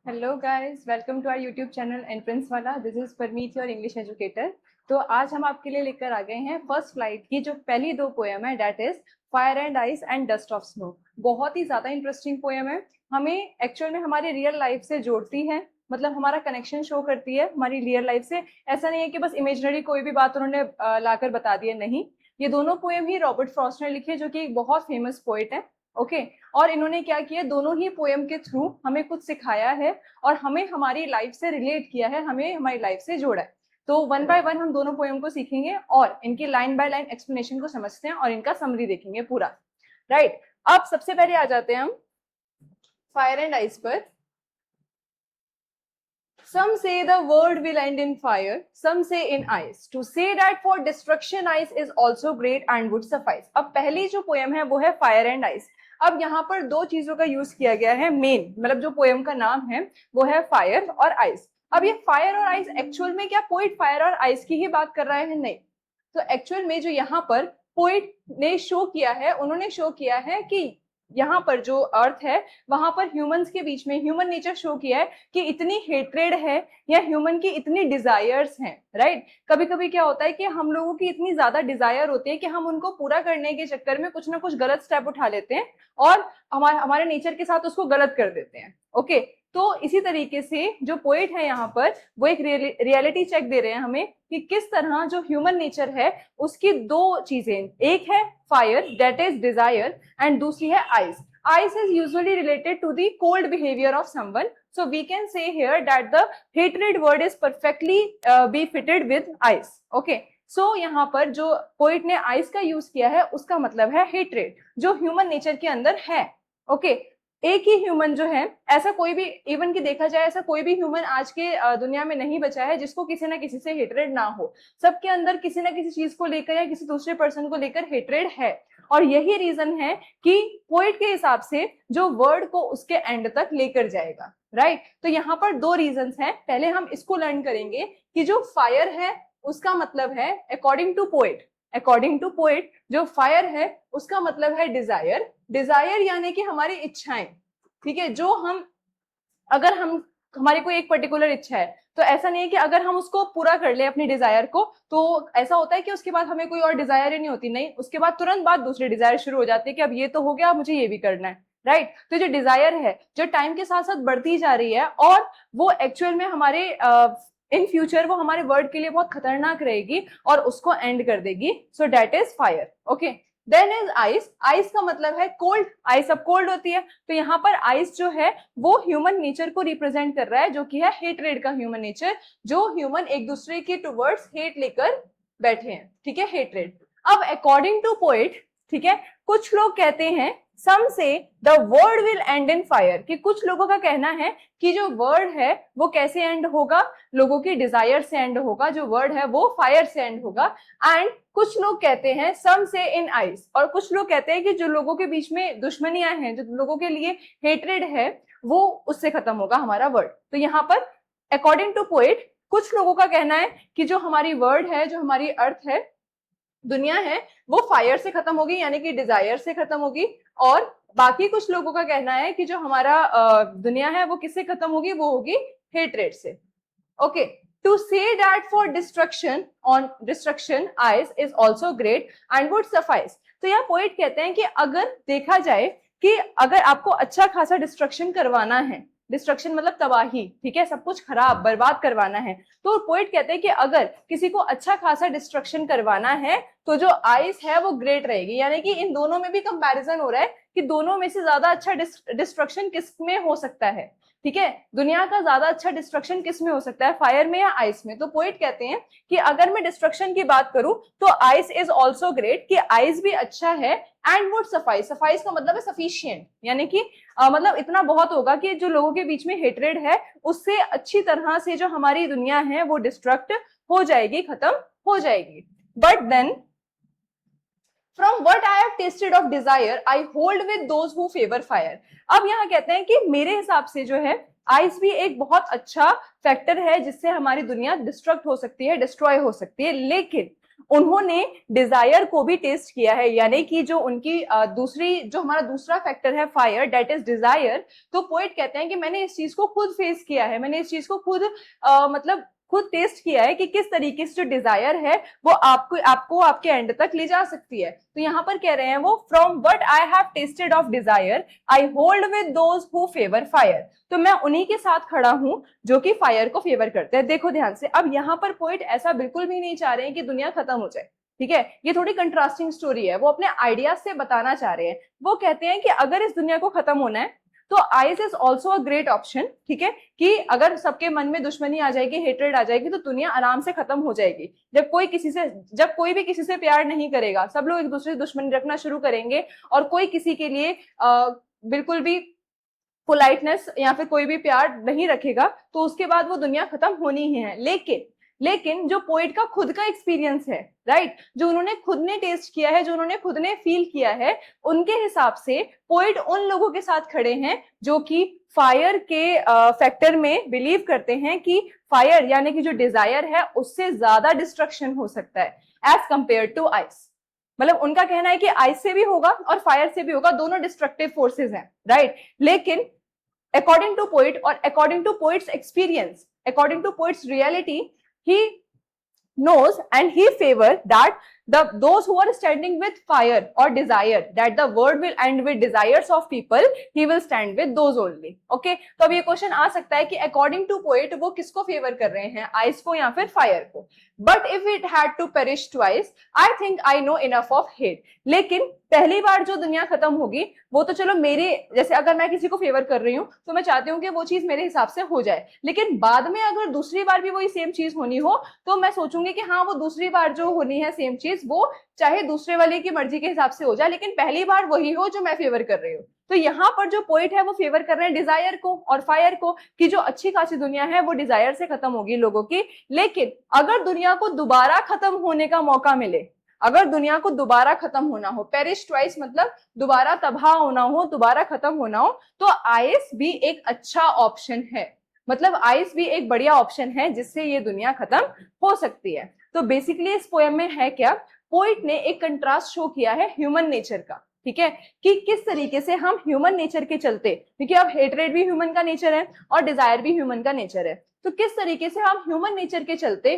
Hello guys, welcome to our YouTube channel entrance वाला। This is Parmeet, your English educator. तो आज हम आपके लिए लेकर आ गए हैं फर्स्ट फ्लाइट की जो पहली दो पोएम है, that is fire and ice and dust of snow. बहुत ही ज्यादा इंटरेस्टिंग पोएम है। हमें एक्चुअल में हमारी रियल लाइफ से जोड़ती है, मतलब हमारा कनेक्शन शो करती है हमारी रियल लाइफ से। ऐसा नहीं है कि बस इमेजिनरी कोई भी बात उन्होंने लाकर बता दी है, नहीं। ये दोनों पोएम ही रॉबर्ट फ्रॉस्ट ने लिखे, जो कि एक बहुत फेमस पोएट है। ओके। और इन्होंने क्या किया, दोनों ही पोएम के थ्रू हमें कुछ सिखाया है और हमें हमारी लाइफ से रिलेट किया है, हमें हमारी लाइफ से जोड़ा है। तो वन बाय वन हम दोनों पोएम को सीखेंगे और इनकी लाइन बाय लाइन एक्सप्लेनेशन को समझते हैं और इनका समरी देखेंगे पूरा। राइट। अब सबसे पहले आ जाते हैं हम फायर एंड आइस पर। Some say the world will end in fire, some say in ice. To say that for destruction ice is also great and would suffice. अब पहली जो पोएम है वो है फायर एंड आइस। अब यहाँ पर दो चीजों का यूज किया गया है मेन, मतलब जो पोएम का नाम है वो है फायर और आइस। अब ये फायर और आइस एक्चुअल में क्या पोइट फायर और आइस की ही बात कर रहे हैं? नहीं। तो एक्चुअल में जो यहाँ पर पोइट ने शो किया है, उन्होंने शो किया है कि यहाँ पर जो अर्थ है वहां पर ह्यूमंस के बीच में ह्यूमन नेचर शो किया है कि इतनी हेट्रेड है या ह्यूमन की इतनी डिजायर्स हैं। राइट। कभी कभी क्या होता है कि हम लोगों की इतनी ज्यादा डिजायर होती है कि हम उनको पूरा करने के चक्कर में कुछ ना कुछ गलत स्टेप उठा लेते हैं और हमारे नेचर के साथ उसको गलत कर देते हैं। ओके। तो इसी तरीके से जो पोएट है यहाँ पर वो एक रियलिटी चेक दे रहे हैं हमें कि किस तरह जो ह्यूमन नेचर है उसकी दो चीजें, एक है fire that is desire and दूसरी है ice. Ice is usually related to the cold behavior of someone. So we can say here that the hatred word is perfectly be fitted with ice. Okay. So यहाँ पर जो poet ने ice का use किया है उसका मतलब है हेट्रेड, जो ह्यूमन नेचर के अंदर है। ओके। एक ही ह्यूमन जो है, ऐसा कोई भी इवन की देखा जाए ऐसा कोई भी ह्यूमन आज के दुनिया में नहीं बचा है जिसको किसी ना किसी से हेट्रेड ना हो। सबके अंदर किसी ना किसी चीज को लेकर या किसी दूसरे पर्सन को लेकर हेट्रेड है। और यही रीजन है कि पोइट के हिसाब से जो वर्ड को उसके एंड तक लेकर जाएगा। राइट। तो यहाँ पर दो रीजंस हैं। पहले हम इसको लर्न करेंगे कि जो फायर है उसका मतलब है अकॉर्डिंग टू पोइट जो फायर है उसका मतलब है डिजायर। डिजायर यानी कि हमारी इच्छाएं। ठीक है। जो हम अगर हम हमारी कोई एक पर्टिकुलर इच्छा है तो ऐसा नहीं है कि अगर हम उसको पूरा कर ले अपनी डिजायर को तो ऐसा होता है कि उसके बाद हमें कोई और डिजायर ही नहीं होती। नहीं, उसके बाद तुरंत बाद दूसरी डिजायर शुरू हो जाती है कि अब ये तो हो गया, मुझे ये भी करना है। राइट। तो जो डिजायर है जो टाइम के साथ साथ बढ़ती जा रही है और वो एक्चुअल में हमारे इन फ्यूचर वो हमारे वर्ल्ड के लिए बहुत खतरनाक रहेगी और उसको एंड कर देगी। So that is fire. Okay. Then is ice. Ice का मतलब है कोल्ड। आइस अब कोल्ड होती है तो यहाँ पर आइस जो है वो ह्यूमन नेचर को रिप्रेजेंट कर रहा है, जो कि है हेट्रेड का ह्यूमन नेचर, जो ह्यूमन एक दूसरे के टुवर्ड्स हेट लेकर बैठे हैं। ठीक है, हेट्रेड। अब अकॉर्डिंग टू पोएट, ठीक है, कुछ लोग कहते हैं सम से the world will and in fire, कि कुछ लोगों का कहना है कि जो वर्ल्ड है वो कैसे एंड होगा, लोगों की डिजायर से एंड होगा। जो वर्ल्ड है वो फायर से एंड होगा। एंड कुछ लोग कहते हैं सम से इन आइस, और कुछ लोग कहते हैं कि जो लोगों के बीच में दुश्मनियां हैं, जो लोगों के लिए हेट्रेड है, वो उससे खत्म होगा हमारा वर्ल्ड। तो यहाँ पर अकॉर्डिंग टू पोएट कुछ लोगों का कहना है कि जो हमारी वर्ल्ड है, जो हमारी अर्थ है, दुनिया है, वो फायर से खत्म होगी, यानी कि डिजायर से खत्म होगी। और बाकी कुछ लोगों का कहना है कि जो हमारा दुनिया है वो किससे खत्म होगी, वो होगी हेट्रेड से। Okay. To say that for destruction ice is also great and would suffice. तो यहाँ पोइट कहते हैं कि अगर देखा जाए कि अगर आपको अच्छा खासा डिस्ट्रक्शन करवाना है, डिस्ट्रक्शन मतलब तबाही, ठीक है, सब कुछ खराब बर्बाद करवाना है, तो पोइट कहते हैं कि अगर किसी को अच्छा खासा डिस्ट्रक्शन करवाना है तो जो आइस है वो ग्रेट रहेगी। यानी कि इन दोनों में भी कंपैरिजन हो रहा है कि दोनों में से ज्यादा अच्छा डिस्ट्रक्शन किस में हो सकता है। ठीक है, दुनिया का ज्यादा अच्छा डिस्ट्रक्शन किस में हो सकता है, फायर में या आइस में। तो पोइट कहते हैं कि अगर मैं डिस्ट्रक्शन की बात करूं तो आइस इज ऑल्सो ग्रेट, कि आइस भी अच्छा है। एंड वुड सफाइस, सफाइस का मतलब है सफिशिएंट, यानी कि मतलब इतना बहुत होगा कि जो लोगों के बीच में हेट्रेड है उससे अच्छी तरह से जो हमारी दुनिया है वो डिस्ट्रक्ट हो जाएगी, खत्म हो जाएगी। But then From what I have tasted of desire, I hold with those who favor fire. अब यहाँ कहते हैं कि मेरे हिसाब से जो है आइस भी एक बहुत अच्छा फैक्टर है जिससे हमारी दुनिया डिस्ट्रक्ट हो सकती है, डिस्ट्रॉय हो सकती है। लेकिन उन्होंने डिजायर को भी टेस्ट किया है, यानी कि जो उनकी दूसरी जो हमारा दूसरा फैक्टर है फायर, डेट इज डिजायर। तो पोएट कहते हैं कि मैंने इस चीज को खुद फेस किया है, मैंने इस चीज को खुद मतलब खुद टेस्ट किया है कि किस तरीके से जो डिजायर है वो आपको आपके एंड तक ले जा सकती है। तो यहाँ पर कह रहे हैं वो, from what I have tested of desire I hold with those who favour fire. तो मैं उन्हीं के साथ खड़ा हूं जो कि फायर को फेवर करते हैं। देखो ध्यान से, अब यहाँ पर पोइट ऐसा बिल्कुल भी नहीं चाह रहे हैं कि दुनिया खत्म हो जाए, ठीक है, ये थोड़ी कंट्रास्टिंग स्टोरी है। वो अपने आइडियाज से बताना चाह रहे हैं। वो कहते हैं कि अगर इस दुनिया को खत्म होना है तो ice is also a great option, ठीक है, कि अगर सबके मन में दुश्मनी आ जाएगी, हेट्रेड आ जाएगी, तो दुनिया आराम से खत्म हो जाएगी। जब कोई भी किसी से प्यार नहीं करेगा, सब लोग एक दूसरे से दुश्मनी रखना शुरू करेंगे और कोई किसी के लिए बिल्कुल भी पोलाइटनेस या फिर कोई भी प्यार नहीं रखेगा, तो उसके बाद वो दुनिया खत्म होनी ही है। लेकिन जो पोएट का खुद का एक्सपीरियंस है, राइट, जो उन्होंने खुद ने टेस्ट किया है, जो उन्होंने खुद ने फील किया है, उनके हिसाब से पोएट उन लोगों के साथ खड़े हैं जो कि फायर के फैक्टर में बिलीव करते हैं कि फायर यानी कि जो डिजायर है उससे ज्यादा डिस्ट्रक्शन हो सकता है एज कंपेयर टू आइस। मतलब उनका कहना है कि आइस से भी होगा और फायर से भी होगा, दोनों डिस्ट्रक्टिव फोर्सेस हैं, राइट। लेकिन अकॉर्डिंग टू पोएट और according to poet's experience, according to poet's reality, he knows and he favor that those who are standing with fire or desire, that the world will end with desires of people, he will stand with those only. Okay, तो अब ये question आ सकता है कि according to poet वो किसको favour कर रहे हैं, आइस को या फिर फायर को। But if it had to perish twice I think I know enough of hate. लेकिन पहली बार जो दुनिया खत्म होगी वो तो चलो मेरे जैसे, अगर मैं किसी को फेवर कर रही हूँ तो मैं चाहती हूँ कि वो चीज मेरे हिसाब से हो जाए, लेकिन बाद में अगर दूसरी बार भी वही सेम चीज होनी हो तो मैं सोचूंगी कि हाँ वो दूसरी बार जो होनी है सेम चीज, वो चाहे दूसरे वाले की मर्जी के हिसाब से हो जाए, लेकिन पहली बार वही हो जो मैं फेवर कर रही हूँ। तो यहाँ पर जो पोइट है वो फेवर कर रहे हैं डिजायर को और फायर को, कि जो अच्छी खासी दुनिया है वो डिजायर से खत्म होगी लोगों की। लेकिन अगर दुनिया को दोबारा खत्म होने का मौका मिले, अगर दुनिया को दोबारा खत्म होना हो, पेरिश ट्वाइस मतलब दोबारा तबाह होना हो, दोबारा खत्म होना हो, तो आइस भी एक अच्छा ऑप्शन है। मतलब आइस भी एक बढ़िया ऑप्शन है जिससे ये दुनिया खत्म हो सकती है। तो बेसिकली इस पोएम में है क्या, पोइट ने एक कंट्रास्ट शो किया है ह्यूमन नेचर का, ठीक है, कि किस तरीके से हम ह्यूमन नेचर के चलते, क्योंकि अब हेट्रेड भी ह्यूमन का नेचर है और डिजायर भी ह्यूमन का नेचर है, तो किस तरीके से हम ह्यूमन नेचर के चलते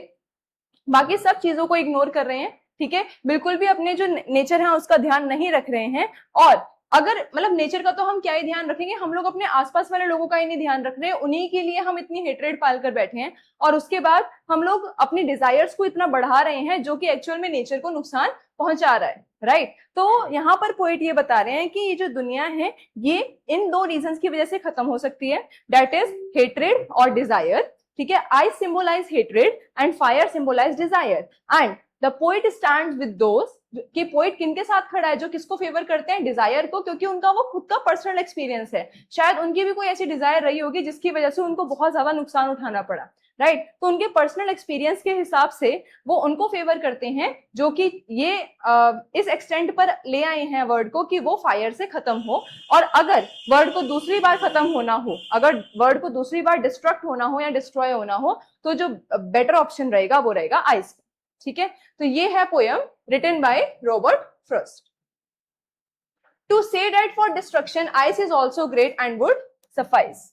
बाकी सब चीजों को इग्नोर कर रहे हैं, ठीक है, बिल्कुल भी अपने जो नेचर है उसका ध्यान नहीं रख रहे हैं। और अगर मतलब नेचर का तो हम क्या ही ध्यान रखेंगे, हम लोग अपने आसपास वाले लोगों का ही नहीं ध्यान रख रहे हैं, उन्हीं के लिए हम इतनी हेट्रेड पाल कर बैठे हैं, और उसके बाद हम लोग अपनी डिजायर्स को इतना बढ़ा रहे हैं जो कि एक्चुअल में नेचर को नुकसान पहुंचा रहा है, राइट। तो यहाँ पर पोएट ये बता रहे हैं कि ये जो दुनिया है ये इन दो रीजंस की वजह से खत्म हो सकती है, दैट इज हेट्रेड और डिजायर, ठीक है। Ice symbolise hatred and fire symbolise desire, and the poet stands with those, कि पोएट किनके साथ खड़ा है, जो किसको फेवर करते हैं, डिजायर को, क्योंकि उनका वो खुद का पर्सनल एक्सपीरियंस है। शायद उनकी भी कोई ऐसी डिजायर रही होगी जिसकी वजह से उनको बहुत ज्यादा नुकसान उठाना पड़ा, राइट। तो उनके पर्सनल एक्सपीरियंस के हिसाब से वो उनको फेवर करते हैं जो कि ये इस एक्सटेंट पर ले आए हैं वर्ड को कि वो फायर से खत्म हो, और अगर वर्ड को दूसरी बार खत्म होना हो, अगर वर्ड को दूसरी बार डिस्ट्रक्ट होना हो या डिस्ट्रॉय होना हो, तो जो बेटर ऑप्शन रहेगा वो रहेगा आइस, ठीक है। तो ये है poem written by Robert Frost. To say that for destruction ice is also great and would suffice.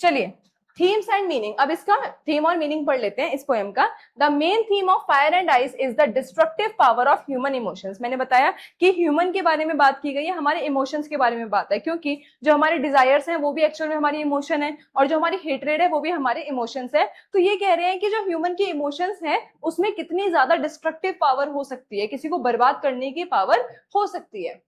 चलिए थीम्स एंड मीनिंग, अब इसका थीम और मीनिंग पढ़ लेते हैं इस पोएम का। The main theme of fire and ice is the destructive power of human emotions. मैंने बताया कि ह्यूमन के बारे में बात की गई है, हमारे इमोशंस के बारे में बात है, क्योंकि जो हमारे डिजायर्स हैं वो भी एक्चुअल में हमारी इमोशन है, और जो हमारी हेट्रेड है वो भी हमारे इमोशंस है। तो ये कह रहे हैं कि जो ह्यूमन की इमोशंस है उसमें कितनी ज्यादा डिस्ट्रक्टिव पावर हो सकती है, किसी को बर्बाद करने की पावर हो सकती है।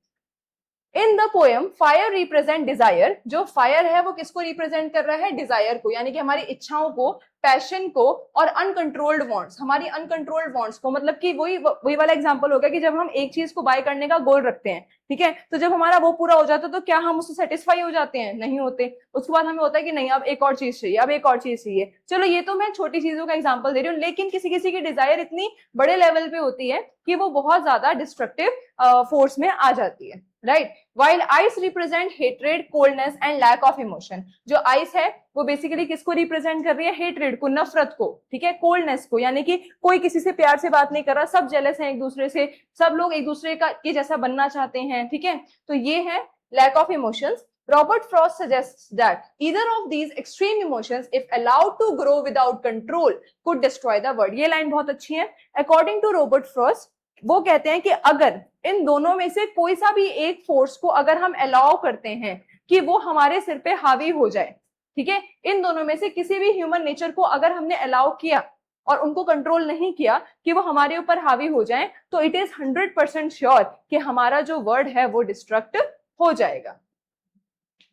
In the poem fire represent desire, जो फायर है वो किसको रिप्रेजेंट कर रहा है, डिजायर को, यानी कि हमारी इच्छाओं को, पैशन को, और अनकंट्रोल्ड वांट्स, हमारी अनकंट्रोल्ड वांट्स को। मतलब कि वही वाला एग्जांपल हो गया कि जब हम एक चीज को बाय करने का गोल रखते हैं, ठीक है, तो जब हमारा वो पूरा हो जाता है तो क्या हम उससे सेटिस्फाई हो जाते हैं, नहीं होते। उसके बाद हमें होता है कि नहीं अब एक और चीज चाहिए, अब एक और चीज चाहिए। चलो ये तो मैं छोटी चीजों का एग्जाम्पल दे रही हूँ, लेकिन किसी किसी की डिजायर इतनी बड़े लेवल पे होती है कि वो बहुत ज्यादा डिस्ट्रक्टिव फोर्स में आ जाती है। Right, while ice represent hatred, coldness and lack of emotion. जो आइस है वो बेसिकली किसको रिप्रेजेंट कर रही है? हेट्रेड को, नफरत को, ठीक है, कोल्डनेस को, यानी कि कोई किसी से प्यार से बात नहीं कर रहा, सब जेलस हैं एक दूसरे से, सब लोग एक दूसरे का के जैसा बनना चाहते हैं, ठीक है, तो ये है lack of emotions. Robert Frost suggests that either of these extreme emotions, if allowed to grow without control, could destroy the world. ये लाइन बहुत अच्छी है। According to Robert Frost, वो कहते हैं कि अगर इन दोनों में से कोई सा भी एक फोर्स को अगर हम अलाउ करते हैं कि वो हमारे सिर पे हावी हो जाए, ठीक है, इन दोनों में से किसी भी ह्यूमन नेचर को अगर हमने अलाउ किया और उनको कंट्रोल नहीं किया कि वो हमारे ऊपर हावी हो जाए, तो इट इज 100% श्योर कि हमारा जो वर्ल्ड है वो डिस्ट्रक्ट हो जाएगा।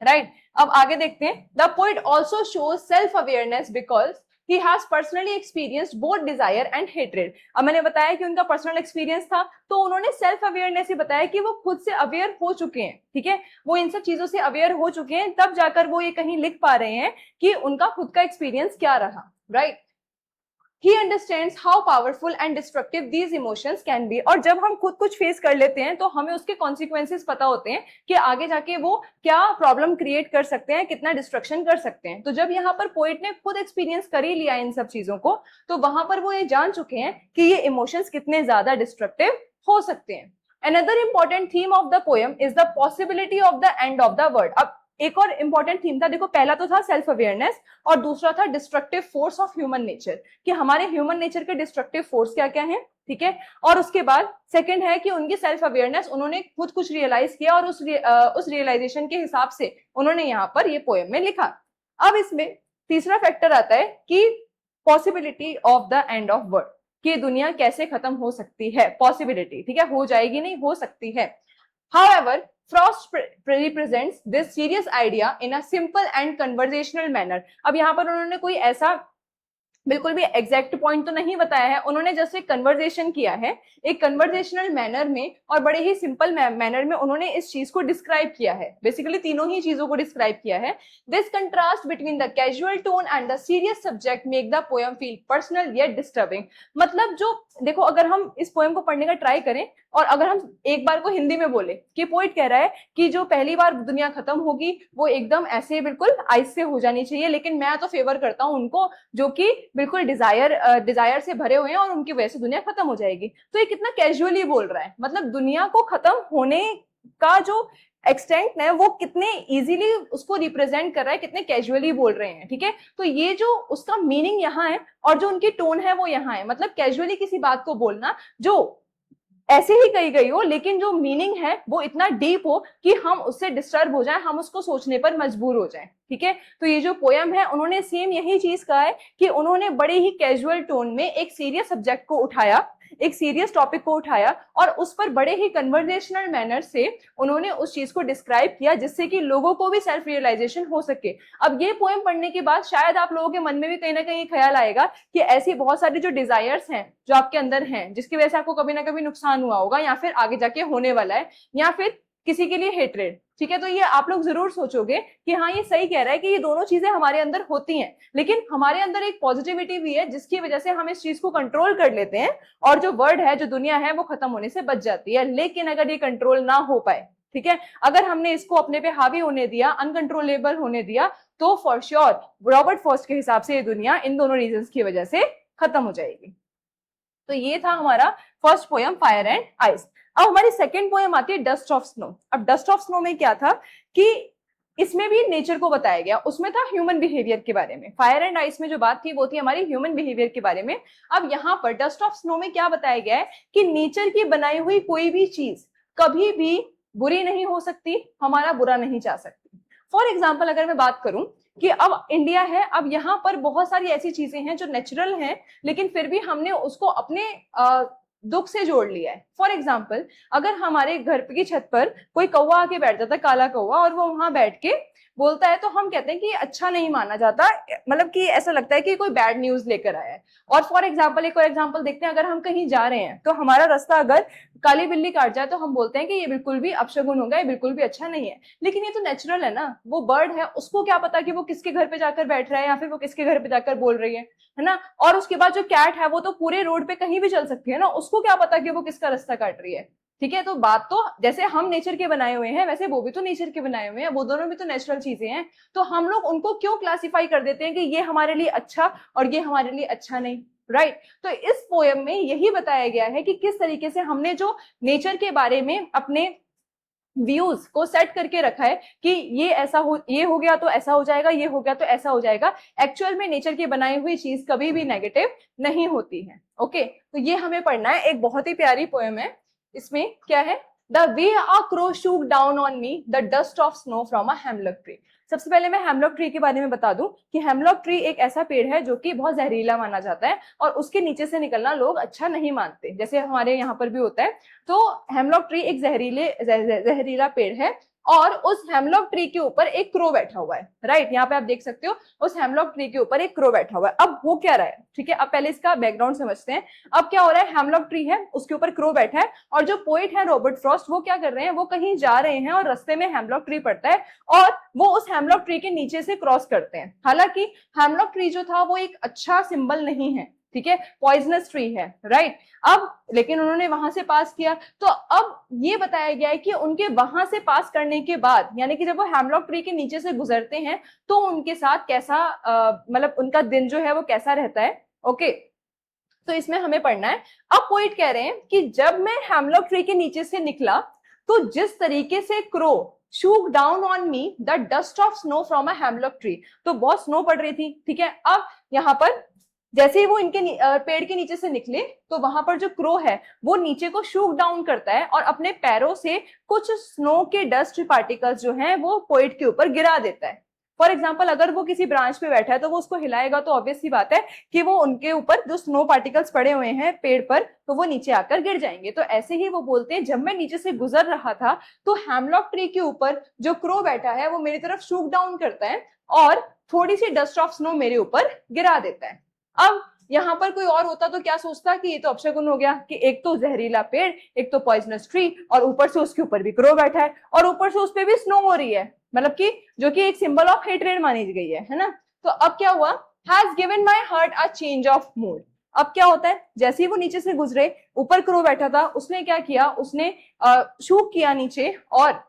राइट, अब आगे देखते हैं। The poet also shows self awareness because he has personally experienced both desire and hatred। अब मैंने बताया कि उनका पर्सनल एक्सपीरियंस था, तो उन्होंने सेल्फ अवेयरनेस ही बताया कि वो खुद से अवेयर हो चुके हैं, ठीक है, वो इन सब चीजों से अवेयर हो चुके हैं, तब जाकर वो ये कहीं लिख पा रहे हैं कि उनका खुद का एक्सपीरियंस क्या रहा। Right, He understands how powerful and destructive these emotions can be। और जब हम खुद कुछ फेस कर लेते हैं तो हमें उसके कॉन्सिक्वेंसेस पता होते हैं कि आगे जाके वो क्या प्रॉब्लम क्रिएट कर सकते हैं, कितना डिस्ट्रक्शन कर सकते हैं। तो जब यहाँ पर पोएट ने खुद एक्सपीरियंस कर ही लिया इन सब चीजों को, तो वहां पर वो ये जान चुके हैं कि ये इमोशंस कितने ज्यादा डिस्ट्रक्टिव हो सकते हैं। Another important theme of the poem is the possibility of the end of the world। अब एक और इंपॉर्टेंट थीम था, देखो पहला तो था सेल्फ अवेयरनेस और दूसरा था destructive force of human nature, कि हमारे ह्यूमन नेचर के डिस्ट्रक्टिव फोर्स क्या क्या है, ठीक है, और उसके बाद सेकंड है कि उनकी सेल्फ अवेयरनेस, उन्होंने खुद कुछ रियलाइज किया और उस रियलाइजेशन के हिसाब से उन्होंने यहाँ पर ये पोएम में लिखा। अब इसमें तीसरा फैक्टर आता है कि possibility of the end of world, कि दुनिया कैसे खत्म हो सकती है, पॉसिबिलिटी, ठीक है, हो जाएगी नहीं, हो सकती है। However, Frost represents this serious idea in a simple and conversational manner। अब यहाँ पर उन्होंने कोई ऐसा बिल्कुल भी एग्जैक्ट पॉइंट तो नहीं बताया है, उन्होंने जस्ट एक कन्वर्सेशन किया है, एक कन्वर्सेशनल मैनर में, और बड़े ही सिंपल मैनर में उन्होंने इस चीज को डिस्क्राइब किया है, बेसिकली तीनों ही चीजों को डिस्क्राइब किया है। This contrast between the casual tone and the serious subject make the poem feel personal yet disturbing. मतलब जो देखो, अगर हम इस पोएम को पढ़ने का ट्राई करें और अगर हम एक बार को हिंदी में बोले कि पोइट कह रहा है कि जो पहली बार दुनिया खत्म होगी वो एकदम ऐसे बिल्कुल आइस से हो जानी चाहिए, लेकिन मैं तो फेवर करता हूं उनको जो कि बिल्कुल डिजायर से भरे हुए हैं और उनकी वजह से दुनिया खत्म हो जाएगी, तो ये कितना कैजुअली बोल रहा है, मतलब दुनिया को खत्म होने का जो एक्सटेंट है वो कितने इजीली उसको रिप्रेजेंट कर रहा है, कितने कैजुअली बोल रहे हैं, ठीक है, तो ये जो उसका मीनिंग यहाँ है और जो उनकी टोन है वो यहाँ है, मतलब कैजुअली किसी बात को बोलना जो ऐसे ही कही गई हो लेकिन जो मीनिंग है वो इतना डीप हो कि हम उससे डिस्टर्ब हो जाएं, हम उसको सोचने पर मजबूर हो जाएं, ठीक है। तो ये जो पोयम है उन्होंने सेम यही चीज कहा है कि उन्होंने बड़े ही कैजुअल टोन में एक सीरियस सब्जेक्ट को उठाया, एक सीरियस टॉपिक को उठाया और उस पर बड़े ही कन्वर्सेशनल मैनर से उन्होंने उस चीज को डिस्क्राइब किया जिससे कि लोगों को भी सेल्फ रियलाइजेशन हो सके। अब ये पोएम पढ़ने के बाद शायद आप लोगों के मन में भी कहीं ना कहीं ख्याल आएगा कि ऐसी बहुत सारी जो डिजायर्स हैं जो आपके अंदर हैं जिसकी वजह से आपको कभी ना कभी नुकसान हुआ होगा या फिर आगे जाके होने वाला है, या फिर किसी के लिए हेट्रेड, ठीक है, तो ये आप लोग जरूर सोचोगे कि हाँ ये सही कह रहा है कि ये दोनों चीजें हमारे अंदर होती हैं, लेकिन हमारे अंदर एक पॉजिटिविटी भी है जिसकी वजह से हम इस चीज को कंट्रोल कर लेते हैं और जो वर्ल्ड है, जो दुनिया है, वो खत्म होने से बच जाती है। लेकिन अगर ये कंट्रोल ना हो पाए, ठीक है, अगर हमने इसको अपने पे हावी होने दिया, अनकंट्रोलेबल होने दिया, तो फॉर श्योर रॉबर्ट फॉस्ट के हिसाब से ये दुनिया इन दोनों रीजंस की वजह से खत्म हो जाएगी। तो ये था हमारा first poem fire and ice. अब हमारी सेकंड पोयम आती है डस्ट ऑफ स्नो। अब डस्ट ऑफ स्नो में क्या था कि इसमें भी नेचर को बताया गया, उसमें था ह्यूमन बिहेवियर के बारे में। फायर एंड आइस में जो बात थी वो थी हमारी ह्यूमन बिहेवियर के बारे में। अब यहाँ पर डस्ट ऑफ स्नो में क्या बताया गया है कि नेचर की बनाई हुई कोई भी चीज कभी भी बुरी नहीं हो सकती, हमारा बुरा नहीं चाह सकती। फॉर एग्जाम्पल अगर मैं बात करूं कि अब इंडिया है, अब यहाँ पर बहुत सारी ऐसी चीजें हैं जो नेचुरल हैं लेकिन फिर भी हमने उसको अपने दुख से जोड़ लिया है। फॉर एग्जाम्पल अगर हमारे घर की छत पर कोई कौवा आके बैठ जाता है, काला कौवा, और वो वहां बैठ के बोलता है, तो हम कहते हैं कि अच्छा नहीं माना जाता, मतलब कि ऐसा लगता है कि कोई बैड न्यूज लेकर आया है। और फॉर एग्जाम्पल एक और एग्जाम्पल देखते हैं, अगर हम कहीं जा रहे हैं तो हमारा रास्ता अगर काली बिल्ली काट जाए तो हम बोलते हैं कि ये बिल्कुल भी अपशगुन होगा, ये बिल्कुल भी अच्छा नहीं है। लेकिन ये तो नेचुरल है ना, वो बर्ड है, उसको क्या पता कि वो किसके घर पे जाकर बैठ रहा है या फिर वो किसके घर पे जाकर बोल रही है ना। और उसके बाद जो कैट है वो तो पूरे रोड पे कहीं भी चल सकती है ना, उसको क्या पता कि वो किसका रास्ता काट रही है, ठीक है, तो बात तो जैसे हम नेचर के बनाए हुए हैं वैसे वो भी तो नेचर के बनाए हुए हैं, वो दोनों भी तो नेचुरल चीजें हैं। तो हम लोग उनको क्यों क्लासिफाई कर देते हैं कि ये हमारे लिए अच्छा और ये हमारे लिए अच्छा नहीं, राइट। तो इस पोएम में यही बताया गया है कि किस तरीके से हमने जो नेचर के बारे में अपने व्यूज को सेट करके रखा है कि ये ऐसा हो, ये हो गया तो ऐसा हो जाएगा, ये हो गया तो ऐसा हो जाएगा। एक्चुअल में नेचर की बनाई हुई चीज कभी भी नेगेटिव नहीं होती है। ओके, तो ये हमें पढ़ना है। एक बहुत ही प्यारी पोएम है, इसमें क्या है, the way a crow shook down on me the dust of snow from a hemlock tree. सबसे पहले मैं हेमलॉक ट्री के बारे में बता दूं कि हेमलॉक ट्री एक ऐसा पेड़ है जो कि बहुत जहरीला माना जाता है और उसके नीचे से निकलना लोग अच्छा नहीं मानते, जैसे हमारे यहाँ पर भी होता है। तो हेमलॉक ट्री एक जहरीला पेड़ है और उस हेमलॉक ट्री के ऊपर एक क्रो बैठा हुआ है, राइट। यहाँ पे आप देख सकते हो उस हेमलॉक ट्री के ऊपर एक क्रो बैठा हुआ है। अब वो क्या रहा है, ठीक है, अब पहले इसका बैकग्राउंड समझते हैं। अब क्या हो रहा है, हेमलॉक ट्री है, उसके ऊपर क्रो बैठा है और जो पोइट है रॉबर्ट फ्रॉस्ट, वो क्या कर रहे हैं, वो कहीं जा रहे हैं और रास्ते में हेमलॉक ट्री पड़ता है और वो उस हेमलॉक ट्री के नीचे से क्रॉस करते हैं। हालांकि हेमलॉक ट्री जो था वो एक अच्छा सिंबल नहीं है, ठीक है, पॉइजनस ट्री है, राइट। अब लेकिन उन्होंने वहां से पास किया, तो अब ये बताया गया है कि उनके वहां से पास करने के बाद, यानी कि जब वो हेमलॉक ट्री के नीचे से गुजरते हैं तो उनके साथ कैसा मतलब उनका दिन जो है वो कैसा रहता है। ओके, तो इसमें हमें पढ़ना है। अब पोइट कह रहे हैं कि जब मैं हेमलॉक ट्री के नीचे से निकला तो जिस तरीके से crow shook down on me the dust of snow from a hemlock tree, तो बहुत स्नो पड़ रही थी, ठीक है। अब यहाँ पर जैसे ही वो इनके पेड़ के नीचे से निकले तो वहां पर जो क्रो है वो नीचे को शूक डाउन करता है और अपने पैरों से कुछ स्नो के डस्ट पार्टिकल्स जो हैं वो पोइट के ऊपर गिरा देता है। फॉर एग्जाम्पल, अगर वो किसी ब्रांच पे बैठा है तो वो उसको हिलाएगा तो ऑब्वियस सी बात है कि वो उनके ऊपर जो स्नो पार्टिकल्स पड़े हुए हैं पेड़ पर तो वो नीचे आकर गिर जाएंगे। तो ऐसे ही वो बोलते हैं, जब मैं नीचे से गुजर रहा था तो हेमलॉक ट्री के ऊपर जो क्रो बैठा है वो मेरी तरफ शूक डाउन करता है और थोड़ी सी डस्ट ऑफ स्नो मेरे ऊपर गिरा देता है। अब यहाँ पर कोई और होता तो क्या सोचता कि ये तो अपशगुन हो गया कि एक तो जहरीला पेड़, एक तो पॉइजनस ट्री और ऊपर से उसके ऊपर भी क्रो बैठा है और ऊपर से उस पर भी स्नो हो रही है, मतलब कि जो कि एक सिंबल ऑफ हेट्रेड मानी गई है ना। तो अब क्या हुआ, has given my heart a change of mood. अब क्या होता है, जैसे ही वो नीचे से गुजरे, ऊपर क्रो बैठा था, उसने क्या किया, उसने शूक किया नीचे और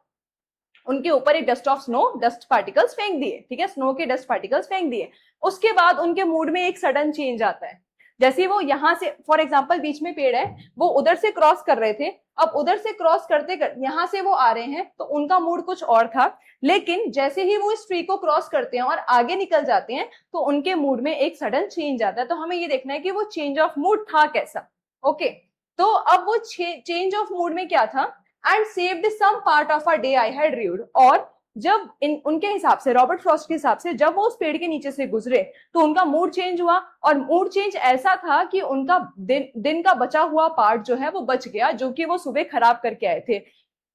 उनके ऊपर एक dust of snow dust particles फेंक दिए, ठीक है, स्नो के डस्ट पार्टिकल्स फेंक दिए। उसके बाद उनके मूड में एक सडन चेंज आता है। जैसे वो यहाँ से फॉर एग्जांपल बीच में पेड़ है, वो उधर से क्रॉस कर रहे थे, अब उधर से क्रॉस करते यहाँ से वो आ रहे हैं तो उनका मूड कुछ और था, लेकिन जैसे ही वो इस ट्री को क्रॉस करते हैं और आगे निकल जाते हैं तो उनके मूड में एक सडन चेंज आता है। तो हमें ये देखना है कि वो चेंज ऑफ मूड था कैसा। ओके, तो अब वो चेंज ऑफ मूड में क्या था, and saved some part of a day I had rued. और जब उनके हिसाब से, रॉबर्ट फ्रॉस्ट के हिसाब से, जब वो उस पेड़ के नीचे से गुजरे तो उनका मूड चेंज हुआ और मूड चेंज ऐसा था कि उनका दिन का बचा हुआ पार्ट जो है वो बच गया, जो कि वो सुबह खराब करके आए थे।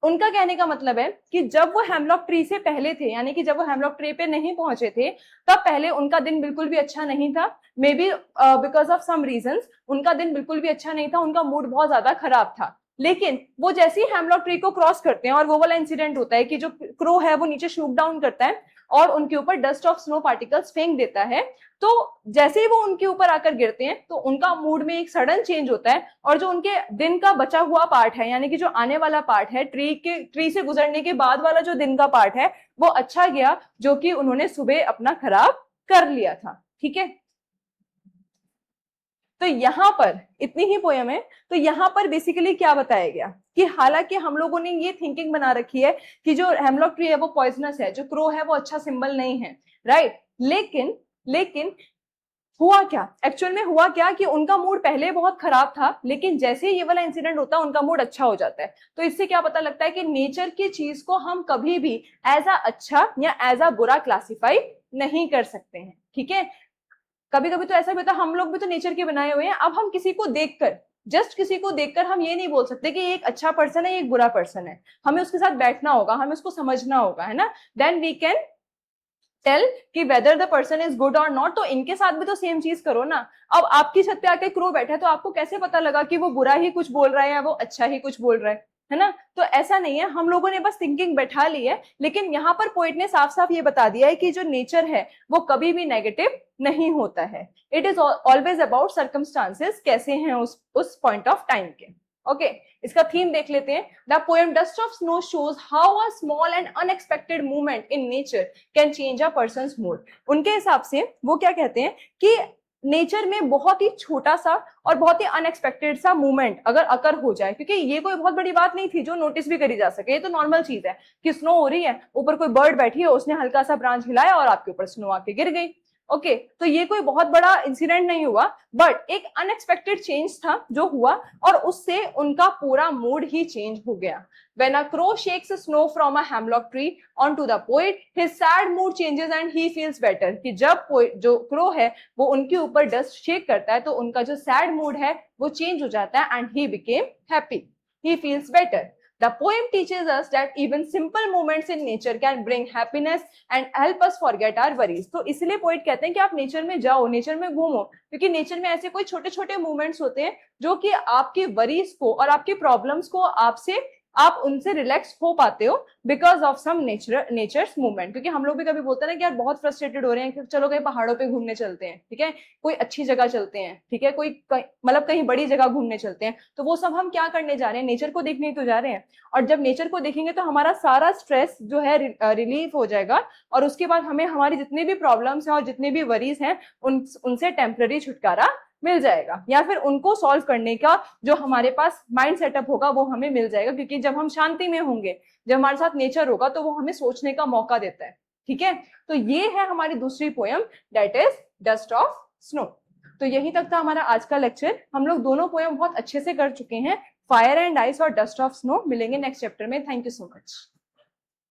उनका कहने का मतलब है कि जब वो हेमलॉक ट्री से पहले थे, यानी कि जब वो हेमलॉक ट्री पे नहीं पहुंचे थे, तब पहले उनका दिन बिल्कुल भी अच्छा नहीं था। Maybe because of some reasons उनका दिन बिल्कुल भी अच्छा नहीं था, उनका मूड बहुत ज्यादा खराब था। लेकिन वो जैसे ही हेमलॉक ट्री को क्रॉस करते हैं और वो वाला इंसिडेंट होता है कि जो क्रो है वो नीचे शूट डाउन करता है और उनके ऊपर डस्ट ऑफ स्नो पार्टिकल्स फेंक देता है, तो जैसे ही वो उनके ऊपर आकर गिरते हैं तो उनका मूड में एक सडन चेंज होता है और जो उनके दिन का बचा हुआ पार्ट है, यानी कि जो आने वाला पार्ट है, ट्री से गुजरने के बाद वाला जो दिन का पार्ट है वो अच्छा गया, जो कि उन्होंने सुबह अपना खराब कर लिया था। ठीक है, तो यहाँ पर इतनी ही पोयम है। तो यहाँ पर बेसिकली क्या बताया गया कि हालांकि हम लोगों ने ये थिंकिंग बना रखी है कि जो हेमलॉक ट्री है वो पॉइजनस है, जो क्रो है वो अच्छा सिंबल नहीं है, राइट। लेकिन हुआ क्या, एक्चुअल में हुआ क्या कि उनका मूड पहले बहुत खराब था, लेकिन जैसे ही ये वाला इंसिडेंट होता है उनका मूड अच्छा हो जाता है। तो इससे क्या पता लगता है कि नेचर की चीज को हम कभी भी एज अ अच्छा या एज अ बुरा क्लासिफाई नहीं कर सकते हैं। ठीक है, कभी कभी तो ऐसा भी होता है, हम लोग भी तो नेचर के बनाए हुए हैं। अब हम किसी को देखकर, जस्ट किसी को देखकर हम ये नहीं बोल सकते कि एक अच्छा पर्सन है, एक बुरा पर्सन है। हमें उसके साथ बैठना होगा, हमें उसको समझना होगा, है ना, देन वी कैन टेल कि whether the person is good और नॉट। तो इनके साथ भी तो सेम चीज करो ना। अब आपकी छत पे आके क्रो बैठा है तो आपको कैसे पता लगा कि वो बुरा ही कुछ बोल रहा है या वो अच्छा ही कुछ बोल रहा है ना। तो ऐसा नहीं है, हम लोगों ने बस थिंकिंग बैठा ली है, लेकिन यहाँ पर पोइट ने साफ साफ ये बता दिया है कि जो नेचर है वो कभी भी नेगेटिव नहीं होता है। It is always about circumstances, कैसे हैं उस पॉइंट ऑफ टाइम के। ओके इसका थीम देख लेते हैं. The poem dust of snow shows how a small and unexpected movement in nature can change a persons mood. उनके हिसाब से वो क्या कहते हैं कि नेचर में बहुत ही छोटा सा और बहुत ही अनएक्सपेक्टेड सा मूवमेंट अगर अकर हो जाए, क्योंकि ये कोई बहुत बड़ी बात नहीं थी जो नोटिस भी करी जा सके, ये तो नॉर्मल चीज है कि स्नो हो रही है, ऊपर कोई बर्ड बैठी है, उसने हल्का सा ब्रांच हिलाया और आपके ऊपर स्नो आके गिर गई. ओके तो ये कोई बहुत बड़ा इंसिडेंट नहीं हुआ, बट एक अनएक्सपेक्टेड चेंज था जो हुआ और उससे उनका पूरा मूड ही चेंज हो गया. When a crow shakes snow from a hemlock tree onto the poet, his sad mood changes and he feels better. कि जब जो क्रो है वो उनके ऊपर डस्ट शेक करता है तो उनका जो सैड मूड है वो चेंज हो जाता है and he became happy. He feels better. The poem teaches us that even simple moments in nature can bring happiness and help us forget our worries. तो इसलिए पोइट कहते हैं कि आप नेचर में जाओ, नेचर में घूमो, क्योंकि नेचर में ऐसे कोई छोटे छोटे मूवमेंट्स होते हैं जो कि आपकी वरीज को और आपकी प्रॉब्लम्स को आप उनसे रिलैक्स हो पाते हो because of some natures movement. क्योंकि हम लोग भी कभी बोलते हैं ना कि यार बहुत फ्रस्ट्रेटेड हो रहे हैं, चलो कहीं पहाड़ों पे घूमने चलते हैं, ठीक है, कोई अच्छी जगह चलते हैं, ठीक है, कोई मतलब कहीं बड़ी जगह घूमने चलते हैं. तो वो सब हम क्या करने जा रहे हैं, नेचर को देखने तो जा रहे हैं. और जब नेचर को देखेंगे तो हमारा सारा स्ट्रेस जो है रिलीफ हो जाएगा और उसके बाद हमें हमारी जितनी भी प्रॉब्लम्स हैं और जितने भी वरीज हैं उनसे टेम्पररी छुटकारा मिल जाएगा, या फिर उनको सॉल्व करने का जो हमारे पास माइंड सेटअप होगा वो हमें मिल जाएगा. क्योंकि जब हम शांति में होंगे, जब हमारे साथ नेचर होगा तो वो हमें सोचने का मौका देता है. ठीक है, तो ये है हमारी दूसरी poem, that is dust of snow. तो यही तक था हमारा आज का लेक्चर. हम लोग दोनों पोयम बहुत अच्छे से कर चुके हैं, फायर एंड आइस और डस्ट ऑफ स्नो. मिलेंगे नेक्स्ट चैप्टर में. Thank you so much.